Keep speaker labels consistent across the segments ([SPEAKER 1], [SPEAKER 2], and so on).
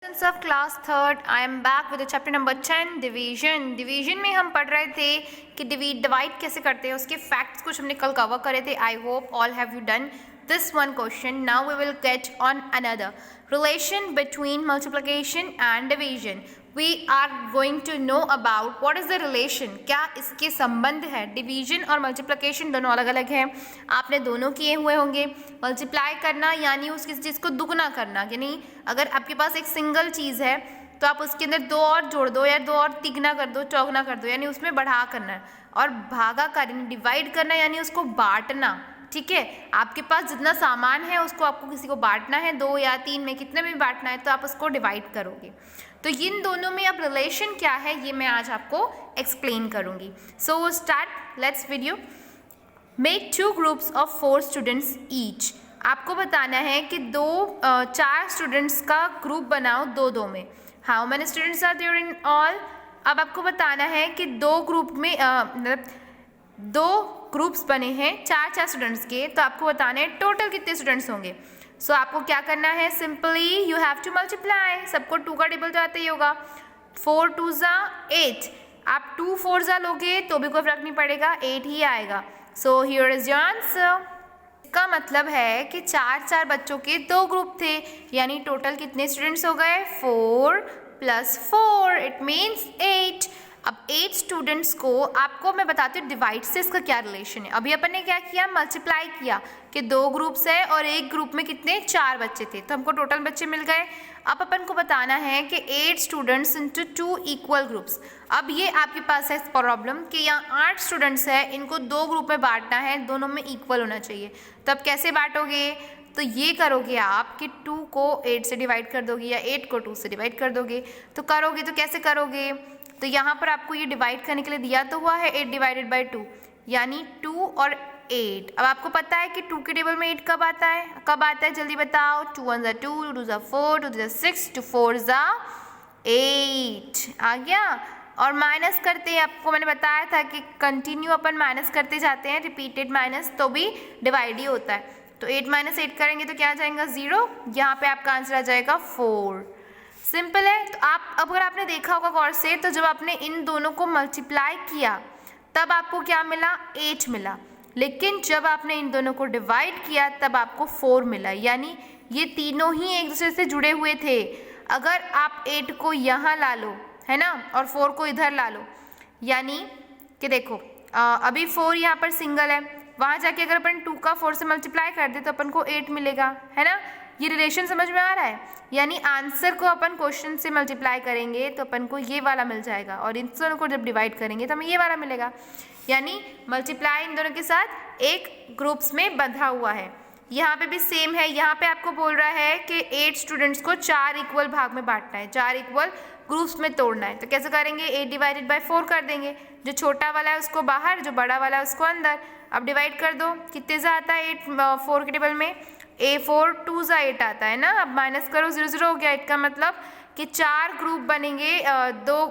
[SPEAKER 1] Students of class third, I am back with the chapter number 10 division में हम पढ़ रहे थे कि डिवाइड कैसे करते हैं, उसके फैक्ट्स कुछ हमने कल कवर करे थे. I hope all have you done this one question. Now we will get on another relation between multiplication and division. We are going to know about what is the relation, क्या इसके संबंध है. Division और multiplication दोनों अलग अलग हैं. आपने दोनों किए हुए होंगे. मल्टीप्लाई करना यानी उस किसी चीज़ को दुगना करना, यानी अगर आपके पास एक सिंगल चीज़ है तो आप उसके अंदर दो और जोड़ दो या दो और तिगना कर दो, चौगना कर दो, यानी उसमें बढ़ा करना है. और भागा करना, डिवाइड करना यानी उसको बांटना. ठीक है, आपके पास जितना सामान है उसको आपको किसी को बांटना है, 2 या 3 में कितने में बांटना है, तो आप उसको डिवाइड करोगे. तो इन दोनों में अब रिलेशन क्या है ये मैं आज आपको एक्सप्लेन करूंगी. So start, let's video. Make 2 groups of 4 students each. आपको बताना है कि 4 स्टूडेंट्स का ग्रुप बनाओ 2-2 में. How many students are there in all. अब आपको बताना है कि 2 ग्रुप में मतलब 2 ग्रुप्स बने हैं 4 स्टूडेंट्स के, तो आपको बताना है टोटल कितने स्टूडेंट्स होंगे. सो आपको क्या करना है, simply you have to multiply. सबको 2 का टेबल तो आता ही होगा. 4 2 ज़ा 8. आप 2 4 ज़ा लोगे तो भी कोई फर्क नहीं पड़ेगा, 8 ही आएगा. So here is your answer. इसका मतलब है कि 4 बच्चों के 2 ग्रुप थे, यानी टोटल कितने स्टूडेंट्स हो गए, 4 + 4 इट मीन्स 8. अब 8 स्टूडेंट्स को आपको मैं बताती हूँ डिवाइड से इसका क्या रिलेशन है. अभी अपन ने क्या किया, मल्टीप्लाई किया कि 2 ग्रुप्स है और एक ग्रुप में कितने 4 बच्चे थे, तो हमको टोटल बच्चे मिल गए. अब अपन को बताना है कि 8 स्टूडेंट्स इंटू 2 इक्वल ग्रुप्स. अब ये आपके पास है प्रॉब्लम कि यहाँ 8 स्टूडेंट्स है, इनको 2 ग्रुप में बांटना है, दोनों में इक्वल होना चाहिए. तो अब कैसे बांटोगे, तो ये करोगे आप कि 2 को 8 से डिवाइड कर दोगे या 8 को 2 से डिवाइड कर दोगे. तो करोगे तो कैसे करोगे, तो यहाँ पर आपको ये डिवाइड करने के लिए दिया तो हुआ है 8 डिवाइडेड बाई 2 यानी 2 और 8. अब आपको पता है कि 2 के टेबल में 8 कब आता है, जल्दी बताओ. 2 1 ज़ा 2, 2 2 ज़ा 4, 2 3 ज़ा 6, 2 4 ज़ा 8 आ गया. और माइनस करते हैं, आपको मैंने बताया था कि कंटिन्यू अपन माइनस करते जाते हैं, रिपीटेड माइनस तो भी डिवाइड ही होता है. तो 8 - 8 करेंगे तो क्या आ जाएगा 0. यहाँ पे आपका आंसर आ जाएगा 4. सिंपल है. तो आप अगर आपने देखा होगा गौर से, तो जब आपने इन दोनों को मल्टीप्लाई किया तब आपको क्या मिला, 8 मिला. लेकिन जब आपने इन दोनों को डिवाइड किया तब आपको 4 मिला, यानी ये तीनों ही एक दूसरे से जुड़े हुए थे. अगर आप 8 को यहाँ ला लो है ना, और 4 को इधर ला लो, यानी कि देखो अभी 4 यहाँ पर सिंगल है, वहाँ जाके अगर अपन 2 का 4 से मल्टीप्लाई कर दे तो अपन को 8 मिलेगा, है ना. ये रिलेशन समझ में आ रहा है. यानी आंसर को अपन क्वेश्चन से मल्टीप्लाई करेंगे तो अपन को ये वाला मिल जाएगा, और इन दोनों को जब डिवाइड करेंगे तो हमें ये वाला मिलेगा. यानी मल्टीप्लाई इन दोनों के साथ एक ग्रुप्स में बंधा हुआ है. यहाँ पे भी सेम है. यहाँ पे आपको बोल रहा है कि 8 स्टूडेंट्स को 4 इक्वल भाग में बांटना है, 4 इक्वल ग्रुप्स में तोड़ना है. तो कैसे करेंगे, 8 डिवाइडेड बाई 4 कर देंगे. जो छोटा वाला है उसको बाहर, जो बड़ा वाला है उसको अंदर. अब डिवाइड कर दो, कितने से आता है 8 4 के टेबल में, 4 2 ज़ा 8 आता है ना. अब माइनस करो, 0 0 हो गया. इसका मतलब कि 4 ग्रुप बनेंगे 2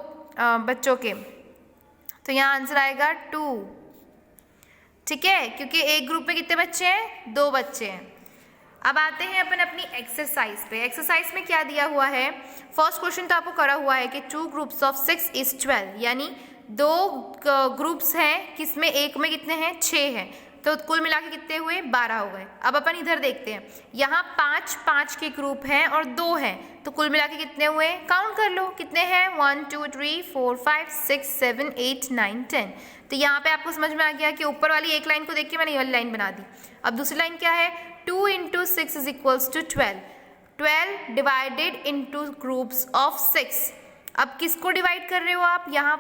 [SPEAKER 1] बच्चों के, तो यहाँ आंसर आएगा 2. ठीक है, क्योंकि एक ग्रुप में कितने बच्चे हैं, 2 बच्चे हैं. अब आते हैं अपन अपनी एक्सरसाइज पे. एक्सरसाइज में क्या दिया हुआ है, फर्स्ट क्वेश्चन तो आपको करा हुआ है कि 2 ग्रुप्स ऑफ 6 इज 12, यानी 2 ग्रुप्स हैं, किसमें एक में कितने हैं, 6 हैं, तो कुल मिला के कितने हुए, 12 हो गए. अब अपन इधर देखते हैं, यहाँ 5 के ग्रुप हैं और 2 हैं, तो कुल मिला के कितने हुए, काउंट कर लो कितने हैं, 1 2 3 4 5 6 7 8 9 10. तो यहाँ पे आपको समझ में आ गया कि ऊपर वाली एक लाइन को देख के मैंने ये वाली लाइन बना दी. अब दूसरी लाइन क्या है, 2 × 6 is equals to 12. 12 divided into groups of 6. अब किसको डिवाइड कर रहे हो आप, यहाँ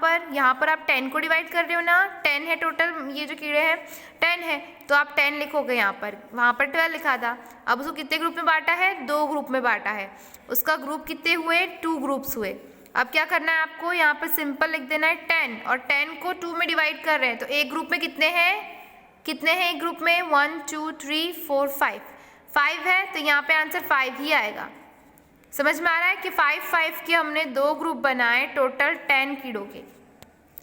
[SPEAKER 1] पर आप 10 को डिवाइड कर रहे हो ना. 10 है टोटल, ये जो कीड़े हैं 10 है, तो आप 10 लिखोगे यहाँ पर, वहाँ पर 12 लिखा था. अब उसको कितने ग्रुप में बांटा है, 2 ग्रुप में बांटा है. उसका ग्रुप कितने हुए, 2 ग्रुप्स हुए. अब क्या करना है आपको, यहाँ पर सिंपल लिख देना है 10, और 10 को 2 में डिवाइड कर रहे हैं, तो एक ग्रुप में कितने हैं एक ग्रुप में, 1 2 3 4 5 है, तो यहाँ पे आंसर 5 ही आएगा. समझ में आ रहा है कि 5 के हमने 2 ग्रुप बनाए, टोटल 10 कीड़ों के.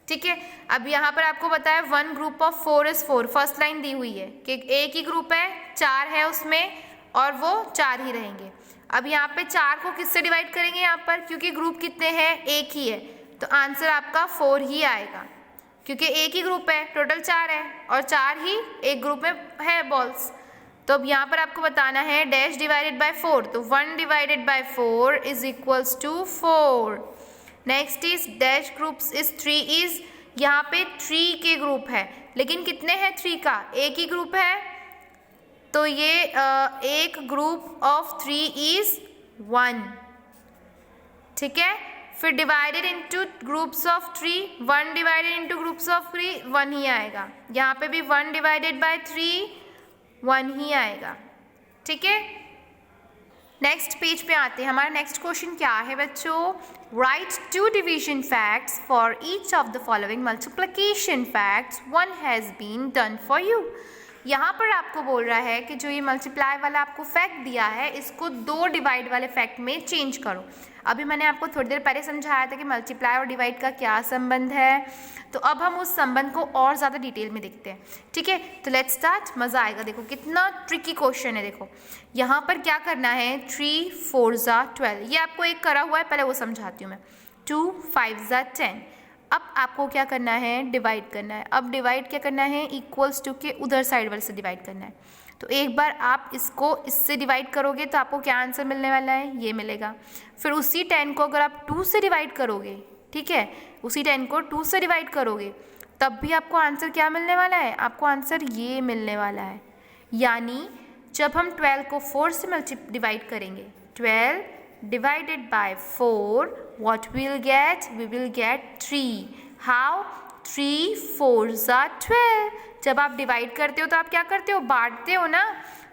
[SPEAKER 1] ठीक है, अब यहाँ पर आपको बताया 1 group of 4 is 4. First line दी हुई है कि एक ही ग्रुप है, 4 है उसमें, और वो 4 ही रहेंगे. अब यहाँ पे 4 को किससे डिवाइड करेंगे यहाँ पर, क्योंकि ग्रुप कितने हैं, एक ही है, तो आंसर आपका 4 ही आएगा, क्योंकि एक ही ग्रुप है, टोटल 4 है और 4 ही एक ग्रुप में है बॉल्स। तो अब यहाँ पर आपको बताना है डैश डिवाइडेड बाय 4, तो 1 divided by 4 is equals to 4। Next is dash groups is 3 is, यहाँ पे 3 के ग्रुप है, लेकिन कितने हैं 3 का, एक ही ग्रुप है, तो ये एक ग्रुप ऑफ 3 इज 1, ठीक है। फिर divided into groups of 3, 1 divided into groups of 3 1 ही आएगा, यहाँ पे भी 1 डिवाइडेड बाय 3 1 ही आएगा, ठीक है। नेक्स्ट पेज पे आते हैं, हमारा नेक्स्ट क्वेश्चन क्या है बच्चों, write 2 division facts for each of the following multiplication facts, 1 has been done for you. यहाँ पर आपको बोल रहा है कि जो ये मल्टीप्लाई वाला आपको फैक्ट दिया है इसको 2 डिवाइड वाले फैक्ट में चेंज करो। अभी मैंने आपको थोड़ी देर पहले समझाया था कि मल्टीप्लाई और डिवाइड का क्या संबंध है, तो अब हम उस संबंध को और ज़्यादा डिटेल में देखते हैं, ठीक है। तो लेट्स स्टार्ट, मज़ा आएगा। देखो कितना ट्रिकी क्वेश्चन है। देखो यहाँ पर क्या करना है, 3 4 ज़ा 12, ये आपको एक करा हुआ है, पहले वो समझाती हूँ मैं। 2 5 ज़ा 10। अब आपको क्या करना है, डिवाइड करना है। अब डिवाइड क्या करना है, इक्वल्स टू के उधर साइड वाले से डिवाइड करना है। तो एक बार आप इसको इससे डिवाइड करोगे तो आपको क्या आंसर मिलने वाला है, ये मिलेगा। फिर उसी 10 को अगर आप 2 से डिवाइड करोगे, ठीक है, उसी 10 को 2 से डिवाइड करोगे तब भी आपको आंसर क्या मिलने वाला है, आपको आंसर ये मिलने वाला है। यानी जब हम 12 को 4 से डिवाइड करेंगे, 12 divided by 4, what we will get? We will get 3. How? 3 4s are 12. जब आप डिवाइड करते हो तो आप क्या करते हो, बांटते हो ना।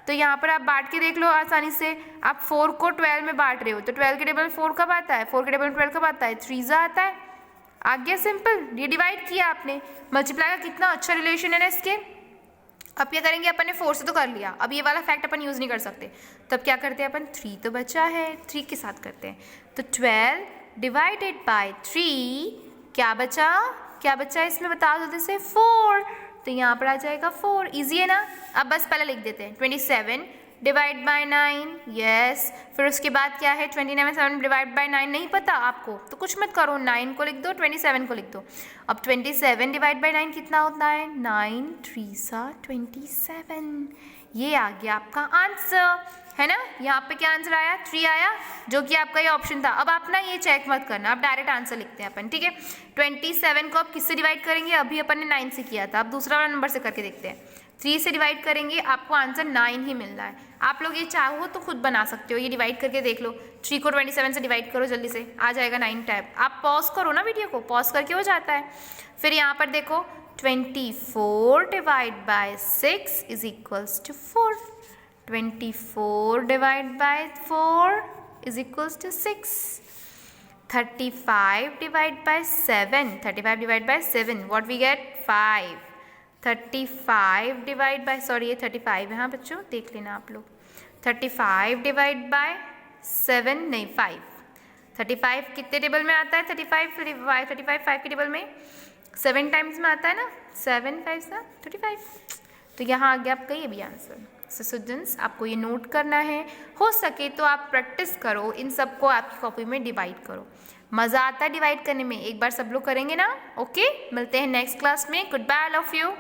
[SPEAKER 1] तो यहाँ पर आप बांट के देख लो आसानी से, आप 4 को 12 में बांट रहे हो, तो 12 के टेबल में 4 कब आता है, 4 के टेबल में 12 कब आता है, 3 आता है। आ गया सिंपल, ये डिवाइड किया आपने। मल्टीप्लाई का कितना अच्छा रिलेशन है ना इसके। अब क्या करेंगे, अपन ने 4 से तो कर लिया, अब ये वाला फैक्ट अपन यूज़ नहीं कर सकते, तब क्या करते हैं अपन, 3 तो बचा है, 3 के साथ करते हैं। तो 12 डिवाइडेड बाय 3 क्या बचा, क्या बचा इसमें बताओ जल्दी से, 4। तो यहाँ पर आ जाएगा 4, इजी है ना। अब बस पहले लिख देते हैं 27 डिवाइड बाय 9, यस। फिर उसके बाद क्या है, 27 डिवाइड बाय 9 नहीं पता आपको तो कुछ मत करो, 9 को लिख दो, 27 को लिख दो। अब 27 डिवाइड बाय 9 कितना होता है, 9 3 27। ये आ गया आपका आंसर, है ना। यहाँ पे क्या आंसर आया, 3 आया, जो कि आपका ये ऑप्शन था। अब आप ना ये चेक मत करना, अब डायरेक्ट आंसर लिखते हैं अपन, ठीक है। 27 को आप किससे डिवाइड करेंगे, अभी अपन ने 9 से किया था, अब दूसरा वाला नंबर से करके देखते हैं। 3 से डिवाइड करेंगे, आपको आंसर 9 ही मिल रहा है। आप लोग ये चाहो तो खुद बना सकते हो, ये डिवाइड करके देख लो। 3 को 27 से डिवाइड करो, जल्दी से आ जाएगा 9 टाइप। आप पॉज करो ना वीडियो को, पॉज करके हो जाता है। फिर यहाँ पर देखो 24 divide by 6 is equals to 4। 24 divide by 4 is equals to 6। 35 divide by 7, 35 divide by 7 what we get, 5। 35 divide by, sorry ये 35 है हाँ बच्चों, देख लेना आप लोग। 35 डिवाइड बाय 7 नहीं 5। 35 कितने टेबल में आता है, 35 5 के टेबल में 7 टाइम्स में आता है ना, 7 5 35। तो यहाँ आ गया आपका ये भी आंसर। सो स्टूडेंट्स आपको ये नोट करना है, हो सके तो आप प्रैक्टिस करो, इन सबको आपकी कॉपी में डिवाइड करो। मज़ा आता है डिवाइड करने में, एक बार सब लोग करेंगे ना। ओके, मिलते हैं नेक्स्ट क्लास में। Goodbye all of you.